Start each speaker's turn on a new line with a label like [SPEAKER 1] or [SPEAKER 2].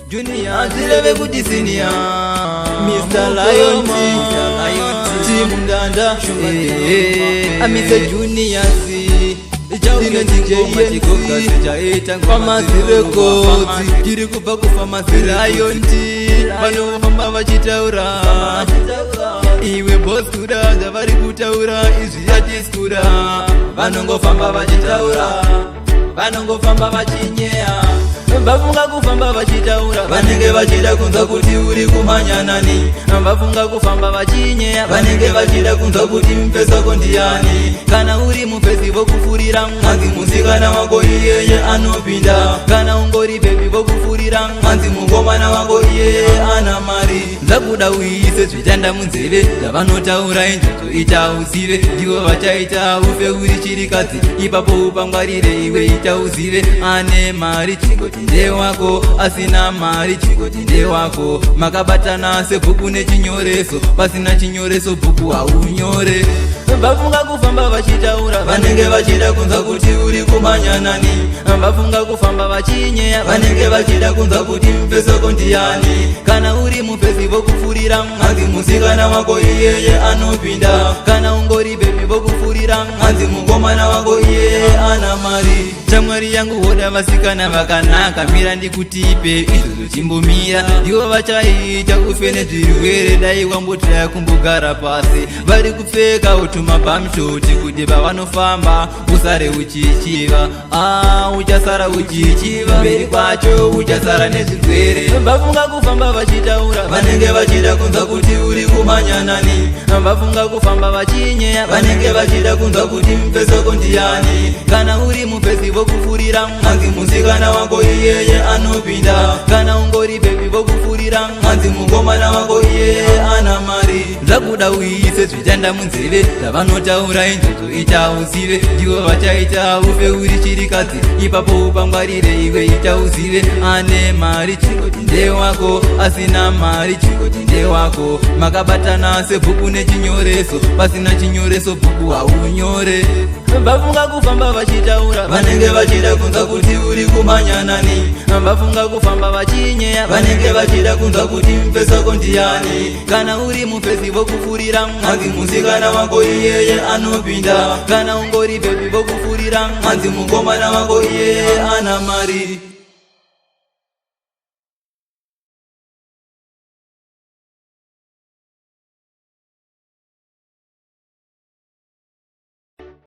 [SPEAKER 1] Junior azileve kuti senior Mr. Lion Team Nganda Amise Junior Dino DJ Famasi Records Kiri kupa kufamasi Lion Vano famba vachitaura Iwe boss kuda Zavari kutaura Izvi yati skuda Vanongo famba vachitaura Vanongo famba vachinyea Vafunga kufamba vachitaura Vanenge vachida kunza kuti uri kumanya nani Vafunga kufamba vachinyea Vanenge vachida kunza kuti mpesa kondiani Kana uri mupesi vokufurira Mwanzi musikana wako iyeye anopinda Kana ungori baby vokufurira Mwanzi mungomana wako iyeye ana mari Zakuda uise zvitanda munzeve Zavanotaura injoto ita uzive Ndivo vachaita ufe uri chirikadzi Ipapo upangwarire iwe ita uzive Ane mari chingoti ndewako asina mari chingoti ndewako Makabatana sebhuku nechinyoreso Pasina chinyoreso bhuku haunyore Vafunga kufamba vachitaura Vanenge vachida kunza kuti uri kumanya nani Vafunga kufamba vachinyea Vanenge vachida kunza kuti mpesa kondiani Kana uri mupesi vokufurira Mwanzi musikana wako iyeye anopinda Kana ungori baby vokufurira Mwanzi mungomana wako iyeye ana mari Chamwari yangu hoda vasikana vakanaka Mira ndikutipe izvo chimbomira Ndivo vachaita ufene zvirwere Dai wambotaya kumbogara pasi Vari kupfeka utuma pamshoti Kuti pavanofamba usare uchichiva Uchasara uchichiva Mberi kwacho uchasara nezvirwere Vafunga kufamba vachitaura Vanenge vachida kunza kuti uri kumanya nani Vafunga kufamba vachinyea Vanenge vachida kunza kuti mpesa kondiani Kana uri mupesi vokufurira Mwanzi musikana wako iyeye anopinda Kana ungori baby vokufurira Mwanzi mungomana wako iyeye ana mari Zakuda uise zvitanda munzeve Zavanotaura injoto ita uzive Ndivo vachaita ufe uri chirikadzi Ipapo upangwarire iwe ita uzive Ane mari chingoti ndewako Asina mari chingoti ndewako Makabatana sebhuku nechinyoreso Pasina chinyoreso bhuku haunyore Vafunga kufamba vachitaura Vanenge vachida kunza kuti uri kumanya nani Vafunga kufamba vachinyea Vanenge vachida kunza kuti mpesa kondiani Kana uri mupesi vokufurira Mwanzi musikana wako iyeye anopinda Kana ungori baby vokufurira Mwanzi mungomana wako iyeye ana mari